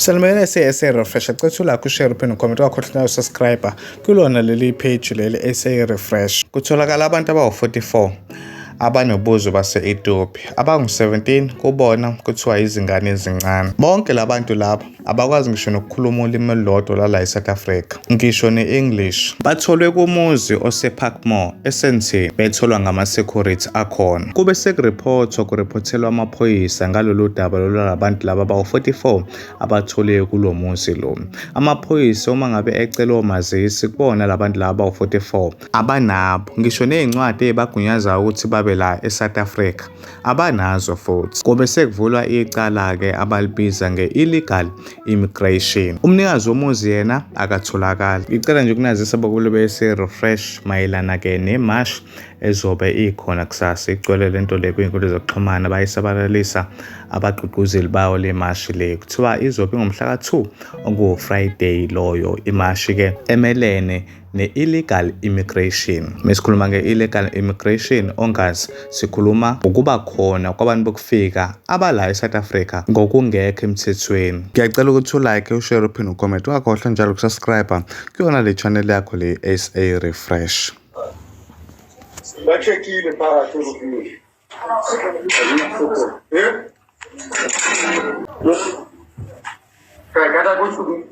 Salimele SA Refresh acethula ku-share uphinde ucomment wakhohlinayo subscriber kulona leli page leli SA Refresh. Kutholakala abantu abawu-44 abanobuzo base-Ethiopia, abangu-17 kubona kuthiwa izingane ezincane. Bonke labantu laba abakwazi ngisho nokukhuluma ulimi olulodwa lala eSouth Africa, ngisho ne-English. Batholwe kumuzi oseParkmore eSandton, betholwa ngama-security akhona. Kube kuripothelwa amaphoyisa ngalolu daba lwalabantu laba abawu-44 abatholiwe kulo muzi lo. Amaphoyisa uma ngabe ecela omazisi kubona labantu laba abawu-44 abanabo, ngisho ney'ncwadi ezibagunyazayo ukuthi babe la eSouth Africa abanazo futhi. Kube sekuvulwa icala-ke abalibiza nge-illegal immigration. Umnikazi womuzi yena akatholakali. Ngicela nje ukunazisa abakulu be-SA Refresh mayelana-ke nemashi ezobe ikhona kusasa. Igcwele lento le kwinkundla zokuxhumana, bayisabalalisa abagqugquzeli bayo le mashi le. Kuthiwa izobe ngomhla ka-2 ongu-Friday loyo imashi-ke emelene ne-illegal immigration. Mesikhuluma nge-illegal immigration, ongazi sikhuluma ukuba khona kwabantu bokufika abala eSouth Africa ngokungekho emthethweni. Ngiyacela ukuthi ulike, ushare, uphinde ucomment, ungakhohlwa njalo ukusubscribe kuyona le channel yakho le SA Refresh. Bachekile phakathi ukufika. Kaya kusuku.